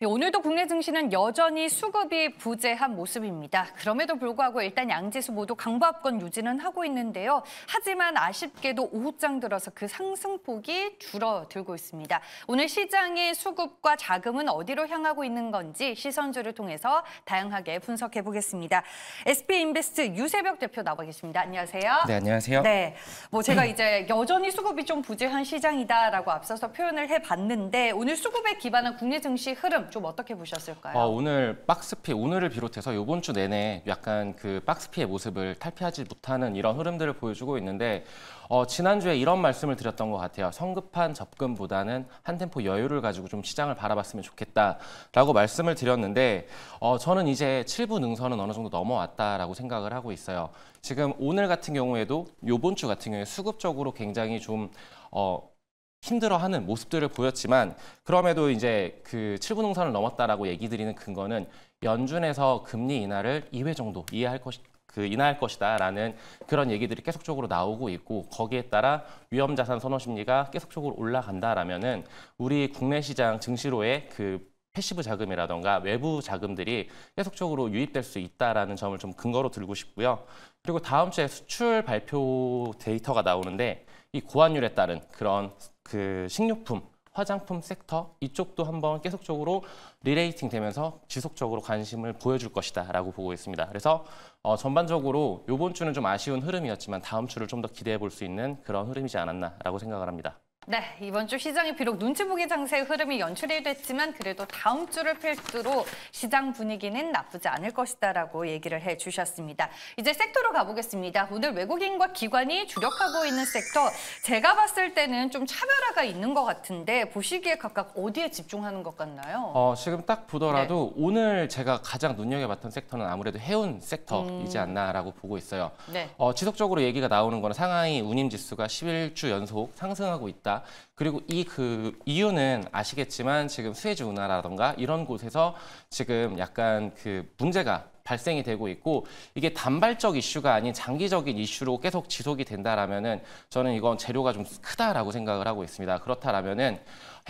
오늘도 국내 증시는 여전히 수급이 부재한 모습입니다. 그럼에도 불구하고 일단 양지수 모두 강보합권 유지는 하고 있는데요. 하지만 아쉽게도 오후장 들어서 그 상승폭이 줄어들고 있습니다. 오늘 시장의 수급과 자금은 어디로 향하고 있는 건지 시선주를 통해서 다양하게 분석해 보겠습니다. SB인베스트 유세벽 대표 나와 계십니다. 안녕하세요. 네, 안녕하세요. 네, 제가 이제 여전히 수급이 좀 부재한 시장이다라고 앞서서 표현을 해봤는데 오늘 수급에 기반한 국내 증시 흐름 좀 어떻게 보셨을까요? 오늘 박스피, 오늘을 비롯해서 이번 주 내내 약간 그 박스피의 모습을 탈피하지 못하는 이런 흐름들을 보여주고 있는데 지난주에 이런 말씀을 드렸던 것 같아요. 성급한 접근보다는 한 템포 여유를 가지고 좀 시장을 바라봤으면 좋겠다라고 말씀을 드렸는데 저는 이제 7부 능선은 어느 정도 넘어왔다라고 생각을 하고 있어요. 지금 오늘 같은 경우에도 이번 주 같은 경우에 수급적으로 굉장히 좀 힘들어하는 모습들을 보였지만 그럼에도 이제 그 7부 능선을 넘었다라고 얘기 드리는 근거는 연준에서 금리 인하를 2회 정도 인하할 것이다라는 그런 얘기들이 계속적으로 나오고 있고 거기에 따라 위험자산 선호 심리가 계속적으로 올라간다라면은 우리 국내 시장 증시로의 그 패시브 자금이라던가 외부 자금들이 계속적으로 유입될 수 있다라는 점을 좀 근거로 들고 싶고요. 그리고 다음 주에 수출 발표 데이터가 나오는데 이 고환율에 따른 그런 그 식료품, 화장품 섹터 이쪽도 한번 계속적으로 리레이팅 되면서 지속적으로 관심을 보여줄 것이다라고 보고 있습니다. 그래서 전반적으로 이번 주는 좀 아쉬운 흐름이었지만 다음 주를 좀 더 기대해 볼 수 있는 그런 흐름이지 않았나라고 생각을 합니다. 네, 이번 주 시장이 비록 눈치 보기 장세의 흐름이 연출이 됐지만 그래도 다음 주를 필두로 시장 분위기는 나쁘지 않을 것이다라고 얘기를 해주셨습니다. 이제 섹터로 가보겠습니다. 오늘 외국인과 기관이 주력하고 있는 섹터, 제가 봤을 때는 좀 차별화가 있는 것 같은데 보시기에 각각 어디에 집중하는 것 같나요? 지금 딱 보더라도 네. 오늘 제가 가장 눈여겨봤던 sek터는 아무래도 해운 섹터이지 않나라고 보고 있어요. 네. 지속적으로 얘기가 나오는 거는 상하이 운임지수가 11주 연속 상승하고 있다. 그리고 그 이유는 아시겠지만 지금 수에즈 운하라던가 이런 곳에서 지금 약간 그 문제가 발생이 되고 있고 이게 단발적 이슈가 아닌 장기적인 이슈로 계속 지속이 된다라면은 저는 이건 재료가 좀 크다라고 생각을 하고 있습니다. 그렇다라면은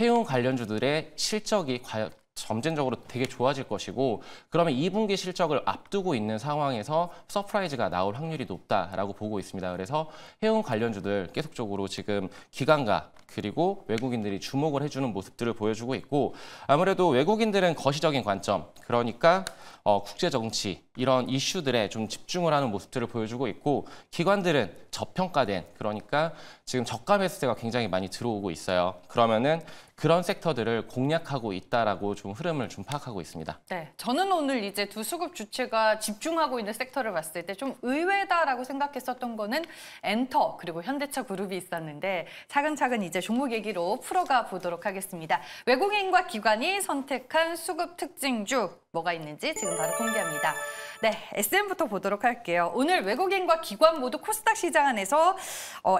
해운 관련주들의 실적이 과연 점진적으로 되게 좋아질 것이고 그러면 2분기 실적을 앞두고 있는 상황에서 서프라이즈가 나올 확률이 높다라고 보고 있습니다. 그래서 해운 관련주들 계속적으로 지금 기관과 그리고 외국인들이 주목을 해주는 모습들을 보여주고 있고 아무래도 외국인들은 거시적인 관점 그러니까 국제 정치 이런 이슈들에 좀 집중을 하는 모습들을 보여주고 있고 기관들은 저평가된 그러니까 지금 저가 매수세가 굉장히 많이 들어오고 있어요. 그러면은 그런 섹터들을 공략하고 있다라고 좀 흐름을 좀 파악하고 있습니다. 네, 저는 오늘 이제 두 수급 주체가 집중하고 있는 섹터를 봤을 때 좀 의외다라고 생각했었던 거는 엔터 그리고 현대차 그룹이 있었는데 차근차근 이제 종목 얘기로 풀어가 보도록 하겠습니다. 외국인과 기관이 선택한 수급 특징주 뭐가 있는지 지금 바로 공개합니다. 네, SM부터 보도록 할게요. 오늘 외국인과 기관 모두 코스닥 시장 안에서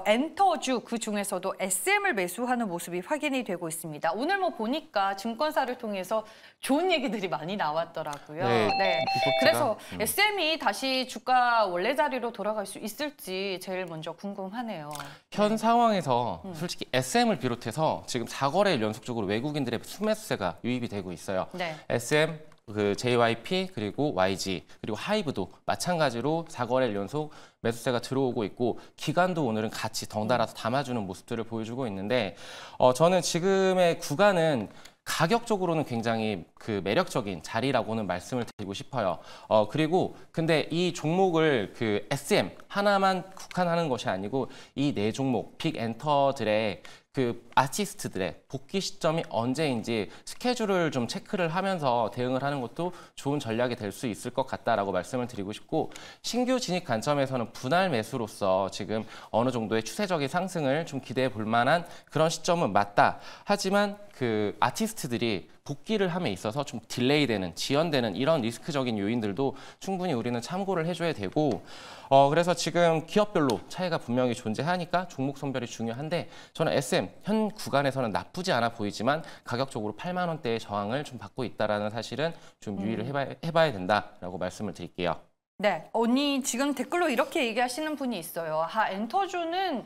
엔터주 그중에서도 SM을 매수하는 모습이 확인이 되고 있습니다. 오늘 보니까 증권사를 통해서 좋은 얘기들이 많이 나왔더라고요. 네. 그래서 SM이 다시 주가 원래 자리로 돌아갈 수 있을지 제일 먼저 궁금하네요. 현 상황에서 솔직히 SM을 비롯해서 지금 4거래일 연속적으로 외국인들의 순매수세가 유입이 되고 있어요. 네. SM 그 JYP 그리고 YG 그리고 하이브도 마찬가지로 4거래일 연속 매수세가 들어오고 있고 기관도 오늘은 같이 덩달아서 담아주는 모습들을 보여주고 있는데 저는 지금의 구간은 가격적으로는 굉장히 그 매력적인 자리라고는 말씀을 드리고 싶어요. 그리고 근데 이 종목을 그 SM 하나만 국한하는 것이 아니고 이 네 종목 빅 엔터들의 그 아티스트들의 복귀 시점이 언제인지 스케줄을 좀 체크를 하면서 대응을 하는 것도 좋은 전략이 될 수 있을 것 같다라고 말씀을 드리고 싶고 신규 진입 관점에서는 분할 매수로서 지금 어느 정도의 추세적인 상승을 좀 기대해 볼 만한 그런 시점은 맞다. 하지만 그 아티스트들이 복귀를 함에 있어서 좀 딜레이되는, 지연되는 이런 리스크적인 요인들도 충분히 우리는 참고를 해줘야 되고 그래서 지금 기업별로 차이가 분명히 존재하니까 종목 선별이 중요한데 저는 SM 현 구간에서는 나쁘지 않아 보이지만 가격적으로 8만 원대의 저항을 좀 받고 있다는 사실은 좀 유의를 해봐야 된다라고 말씀을 드릴게요. 네, 언니 지금 댓글로 이렇게 얘기하시는 분이 있어요. 엔터주는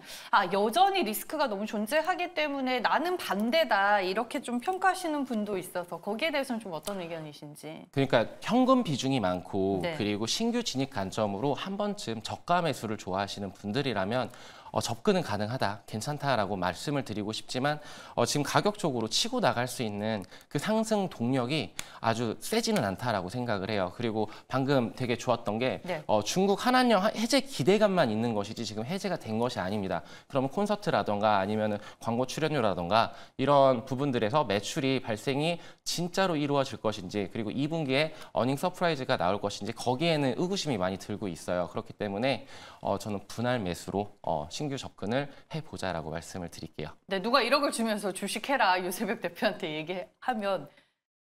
여전히 리스크가 너무 존재하기 때문에 나는 반대다 이렇게 좀 평가하시는 분도 있어서 거기에 대해서는 좀 어떤 의견이신지. 그러니까 현금 비중이 많고 네. 그리고 신규 진입 관점으로 한 번쯤 저가 매수를 좋아하시는 분들이라면 접근은 가능하다, 괜찮다라고 말씀을 드리고 싶지만 지금 가격적으로 치고 나갈 수 있는 그 상승 동력이 아주 세지는 않다라고 생각을 해요. 그리고 방금 되게 좋았던 게 네. 중국 한한령 해제 기대감만 있는 것이지 지금 해제가 된 것이 아닙니다. 그러면 콘서트라던가 아니면 광고 출연료라던가 이런 부분들에서 매출이 발생이 진짜로 이루어질 것인지 그리고 2분기에 어닝 서프라이즈가 나올 것인지 거기에는 의구심이 많이 들고 있어요. 그렇기 때문에 저는 분할 매수로 신규 접근을 해보자라고 말씀을 드릴게요. 네, 누가 1억을 주면서 주식해라 유세벽 대표한테 얘기하면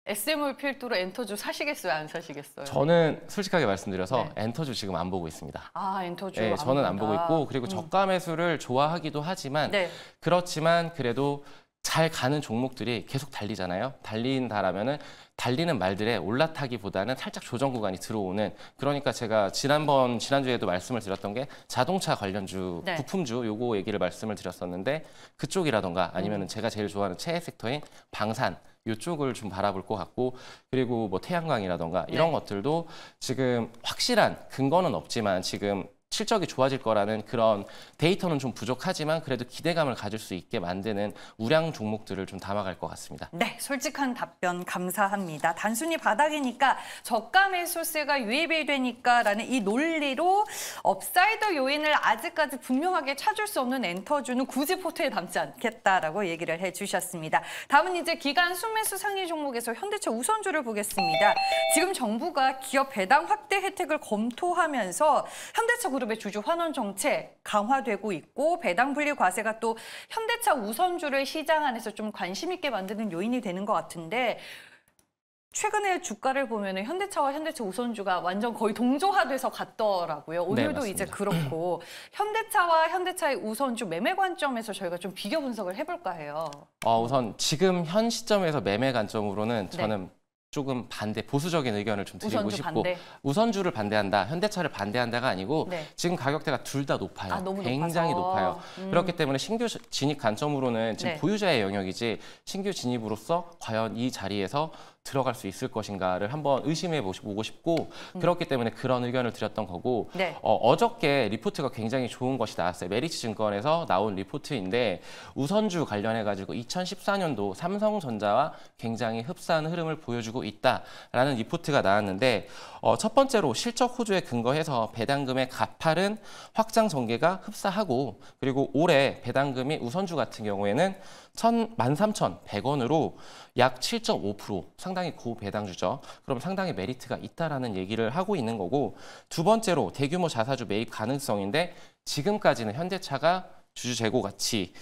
SM을 필두로 엔터주 사시겠어요? 안 사시겠어요? 저는 솔직하게 말씀드려서 네. 엔터주 지금 안 보고 있습니다. 엔터주 네, 저는 안 보고 있고 그리고 저가 매수를 좋아하기도 하지만 네. 그렇지만 그래도 잘 가는 종목들이 계속 달리잖아요. 달린다라면은 달리는 말들에 올라타기보다는 살짝 조정 구간이 들어오는 그러니까 제가 지난주에도 말씀을 드렸던 게 자동차 관련주, 네. 부품주 요거 얘기를 말씀을 드렸었는데 그쪽이라던가 아니면은 제가 제일 좋아하는 최애 섹터인 방산 이쪽을 좀 바라볼 것 같고 그리고 뭐 태양광이라던가 이런 것들도 지금 확실한 근거는 없지만 지금 실적이 좋아질 거라는 그런 데이터는 좀 부족하지만 그래도 기대감을 가질 수 있게 만드는 우량 종목들을 좀 담아갈 것 같습니다. 네, 솔직한 답변 감사합니다. 단순히 바닥이니까 저가 매수세가 유입이 되니까라는 이 논리로 업사이드 요인을 아직까지 분명하게 찾을 수 없는 엔터주는 굳이 포트에 담지 않겠다라고 얘기를 해주셨습니다. 다음은 이제 기간 순매수 상위 종목에서 현대차 우선주를 보겠습니다. 지금 정부가 기업 배당 확대 혜택을 검토하면서 현대차 그룹의 주주 환원 정책 강화되고 있고 배당 분리 과세가 또 현대차 우선주를 시장 안에서 좀 관심 있게 만드는 요인이 되는 것 같은데 최근에 주가를 보면 현대차와 현대차 우선주가 완전 거의 동조화돼서 갔더라고요. 오늘도 네, 이제 그렇고 현대차와 현대차의 우선주 매매 관점에서 저희가 좀 비교 분석을 해볼까 해요. 우선 지금 현 시점에서 매매 관점으로는 네. 저는 조금 보수적인 의견을 좀 드리고 우선주 싶고 반대. 우선주를 반대한다, 현대차를 반대한다가 아니고 네. 지금 가격대가 둘 다 높아요. 너무 굉장히 높아서. 높아요. 그렇기 때문에 신규 진입 관점으로는 지금 네. 보유자의 영역이지 신규 진입으로서 과연 이 자리에서 들어갈 수 있을 것인가를 한번 의심해 보고 싶고 그렇기 때문에 그런 의견을 드렸던 거고 네. 어저께 리포트가 굉장히 좋은 것이 나왔어요. 메리츠 증권에서 나온 리포트인데 우선주 관련해가지고 2014년도 삼성전자와 굉장히 흡사한 흐름을 보여주고 있다라는 리포트가 나왔는데 첫 번째로 실적 호조에 근거해서 배당금의 가파른 확장 전개가 흡사하고 그리고 올해 배당금이 우선주 같은 경우에는 13,100원으로 약 7.5% 상당히 고배당주죠. 그럼 상당히 메리트가 있다라는 얘기를 하고 있는 거고 두 번째로 대규모 자사주 매입 가능성인데 지금까지는 현대차가 주주 재고 가치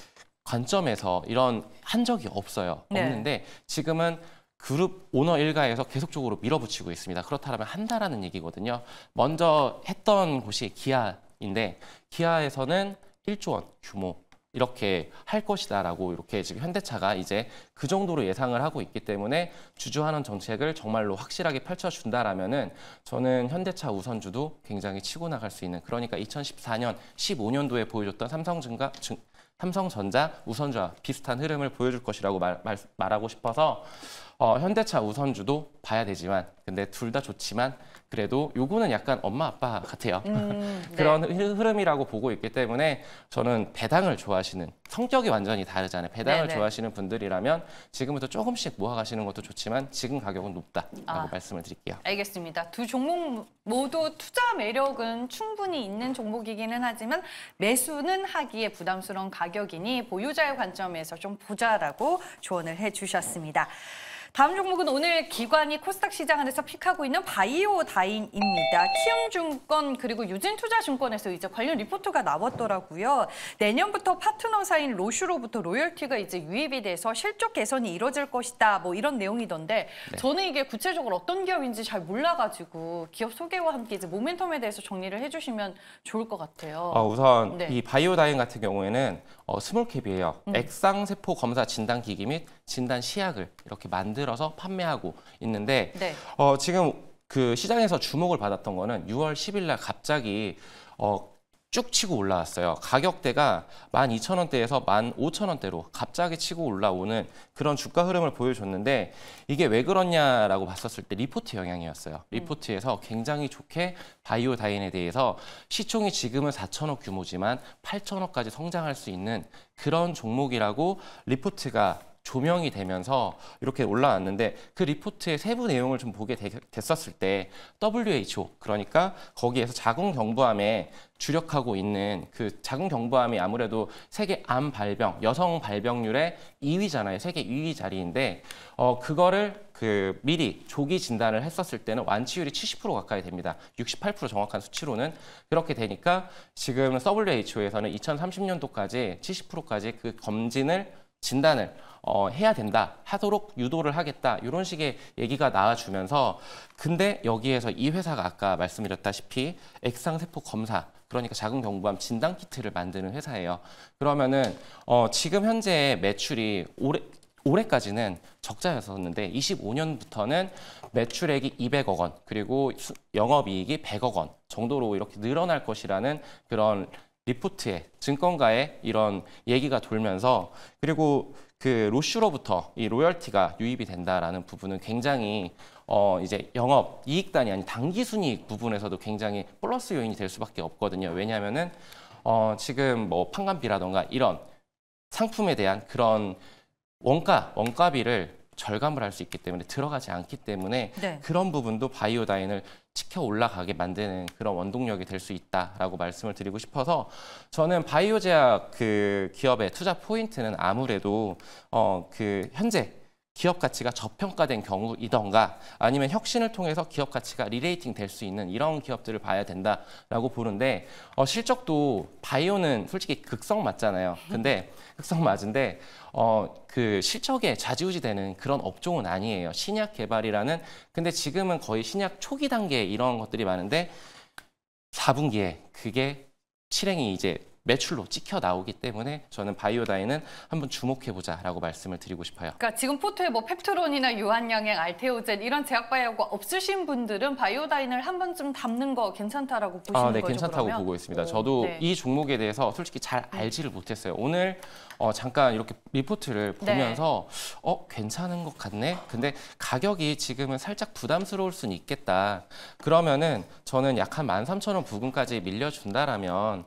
관점에서 이런 한 적이 없어요. 네. 없는데 지금은 그룹 오너 일가에서 계속적으로 밀어붙이고 있습니다. 그렇다면 한다라는 얘기거든요. 먼저 했던 곳이 기아인데 기아에서는 1조 원 규모 이렇게 할 것이다라고 이렇게 지금 현대차가 이제 그 정도로 예상을 하고 있기 때문에 주주환원 정책을 정말로 확실하게 펼쳐준다라면은 저는 현대차 우선주도 굉장히 치고 나갈 수 있는 그러니까 2014년, 15년도에 보여줬던 삼성전자 우선주와 비슷한 흐름을 보여줄 것이라고 말하고 싶어서 현대차 우선주도 봐야 되지만 근데 둘 다 좋지만 그래도 요거는 약간 엄마 아빠 같아요. 그런 흐름이라고 보고 있기 때문에 저는 배당을 좋아하시는 성격이 완전히 다르잖아요. 배당을 네네. 좋아하시는 분들이라면 지금부터 조금씩 모아가시는 것도 좋지만 지금 가격은 높다라고 말씀을 드릴게요. 알겠습니다. 두 종목 모두 투자 매력은 충분히 있는 종목이기는 하지만 매수는 하기에 부담스러운 가격이니 보유자의 관점에서 좀 보자라고 조언을 해주셨습니다. 다음 종목은 오늘 기관이 코스닥 시장 안에서 픽하고 있는 바이오다인입니다. 키움증권 그리고 유진투자증권에서 이제 관련 리포트가 나왔더라고요. 내년부터 파트너사인 로슈로부터 로열티가 이제 유입이 돼서 실적 개선이 이뤄질 것이다. 뭐 이런 내용이던데 저는 이게 구체적으로 어떤 기업인지 잘 몰라가지고 기업 소개와 함께 이제 모멘텀에 대해서 정리를 해주시면 좋을 것 같아요. 우선 네. 이 바이오다인 같은 경우에는 스몰캡이에요. 액상세포 검사 진단기기 및 진단 시약을 이렇게 만들어서 판매하고 있는데 네. 지금 그 시장에서 주목을 받았던 거는 6월 10일 날 갑자기 쭉 치고 올라왔어요. 가격대가 12,000원대에서 15,000원대로 갑자기 치고 올라오는 그런 주가 흐름을 보여줬는데 이게 왜 그렇냐라고 봤었을 때 리포트 영향이었어요. 리포트에서 굉장히 좋게 바이오다인에 대해서 시총이 지금은 4천억 규모지만 8천억까지 성장할 수 있는 그런 종목이라고 리포트가 조명이 되면서 이렇게 올라왔는데 그 리포트의 세부 내용을 좀 보게 됐었을 때 WHO, 그러니까 거기에서 자궁경부암에 주력하고 있는 그 자궁경부암이 아무래도 세계 암 발병, 여성 발병률의 2위잖아요. 세계 2위 자리인데 그거를 미리 조기 진단을 했었을 때는 완치율이 70% 가까이 됩니다. 68% 정확한 수치로는. 그렇게 되니까 지금 WHO에서는 2030년도까지 70%까지 그 진단을 해야 된다, 하도록 유도를 하겠다, 이런 식의 얘기가 나와주면서 근데 여기에서 이 회사가 아까 말씀드렸다시피 액상세포 검사, 그러니까 자궁경부암 진단키트를 만드는 회사예요. 그러면은 지금 현재 매출이 올해까지는 적자였었는데 25년부터는 매출액이 200억 원, 그리고 영업이익이 100억 원 정도로 이렇게 늘어날 것이라는 그런 리포트에 증권가에 이런 얘기가 돌면서 그리고 그 로슈로부터 이 로열티가 유입이 된다라는 부분은 굉장히 이제 영업 이익단이 아닌 당기순이익 부분에서도 굉장히 플러스 요인이 될 수밖에 없거든요. 왜냐하면은 지금 뭐 판관비라던가 이런 상품에 대한 그런 원가비를 절감을 할 수 있기 때문에 들어가지 않기 때문에 네. 그런 부분도 바이오다인을 치켜 올라가게 만드는 그런 원동력이 될 수 있다라고 말씀을 드리고 싶어서 저는 바이오제약 그 기업의 투자 포인트는 아무래도 현재 기업 가치가 저평가된 경우이던가 아니면 혁신을 통해서 기업 가치가 리레이팅 될 수 있는 이런 기업들을 봐야 된다라고 보는데 실적도 바이오는 솔직히 극성 맞잖아요. 근데 극성 맞은데 그 실적에 좌지우지되는 그런 업종은 아니에요. 신약 개발이라는 근데 지금은 거의 신약 초기 단계 이런 것들이 많은데 4분기에 그게 실행이 이제 매출로 찍혀 나오기 때문에 저는 바이오다인은 한번 주목해보자라고 말씀을 드리고 싶어요. 그러니까 지금 포트에 뭐 펩트론이나 유한양행, 알테오젠 이런 제약바이오가 없으신 분들은 바이오다인을 한 번쯤 담는 거 괜찮다라고 보시는 네, 거죠? 괜찮다고 그러면? 보고 있습니다. 저도 네. 이 종목에 대해서 솔직히 잘 알지를 못했어요. 오늘 잠깐 이렇게 리포트를 보면서 괜찮은 것 같네. 근데 가격이 지금은 살짝 부담스러울 수는 있겠다. 그러면은 저는 약 한 13,000원 부근까지 밀려준다라면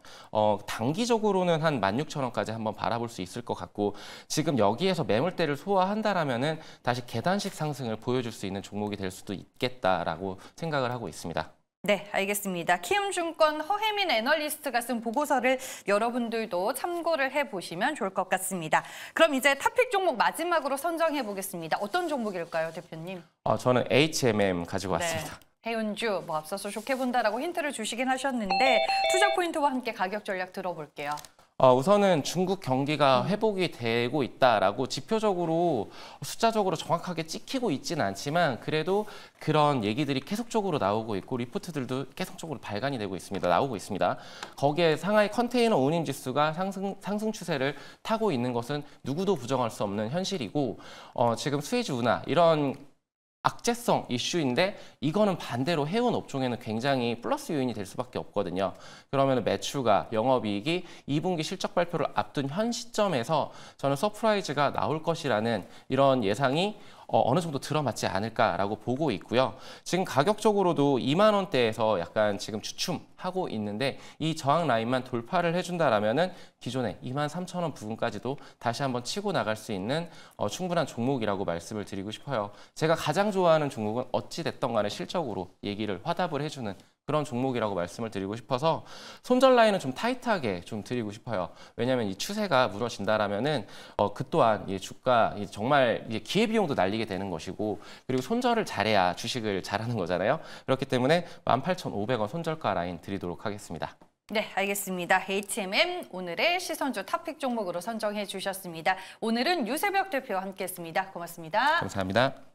단기적으로는 한 16,000원까지 한번 바라볼 수 있을 것 같고 지금 여기에서 매물대를 소화한다라면은 다시 계단식 상승을 보여줄 수 있는 종목이 될 수도 있겠다라고 생각을 하고 있습니다. 네, 알겠습니다. 키움증권 허혜민 애널리스트가 쓴 보고서를 여러분들도 참고를 해보시면 좋을 것 같습니다. 그럼 이제 탑픽 종목 마지막으로 선정해 보겠습니다. 어떤 종목일까요, 대표님? 저는 HMM 가지고 왔습니다. 네. 해운주, 뭐 앞서서 좋게 본다라고 힌트를 주시긴 하셨는데 투자 포인트와 함께 가격 전략 들어볼게요. 우선은 중국 경기가 회복이 되고 있다라고 지표적으로 숫자적으로 정확하게 찍히고 있지는 않지만 그래도 그런 얘기들이 계속적으로 나오고 있고 리포트들도 계속적으로 발간이 되고 있습니다. 나오고 있습니다. 거기에 상하이 컨테이너 운임 지수가 상승 추세를 타고 있는 것은 누구도 부정할 수 없는 현실이고 지금 수혜주 운하 이런 악재성 이슈인데 이거는 반대로 해운 업종에는 굉장히 플러스 요인이 될 수밖에 없거든요. 그러면 매출과 영업이익이 2분기 실적 발표를 앞둔 현 시점에서 저는 서프라이즈가 나올 것이라는 이런 예상이 어느 정도 들어맞지 않을까라고 보고 있고요. 지금 가격적으로도 2만 원대에서 약간 지금 주춤하고 있는데 이 저항 라인만 돌파를 해준다라면은 기존에 23,000원 부근까지도 다시 한번 치고 나갈 수 있는 충분한 종목이라고 말씀을 드리고 싶어요. 제가 가장 좋아하는 종목은 어찌 됐던 간에 실적으로 얘기를 화답을 해주는 그런 종목이라고 말씀을 드리고 싶어서 손절 라인은 좀 타이트하게 좀 드리고 싶어요. 왜냐하면 이 추세가 무너진다라면은 그 또한 이 주가 정말 기회비용도 날리게 되는 것이고 그리고 손절을 잘해야 주식을 잘하는 거잖아요. 그렇기 때문에 18,500원 손절가 라인 드리도록 하겠습니다. 네, 알겠습니다. HMM 오늘의 시선주 탑픽 종목으로 선정해 주셨습니다. 오늘은 유세벽 대표와 함께했습니다. 고맙습니다. 감사합니다.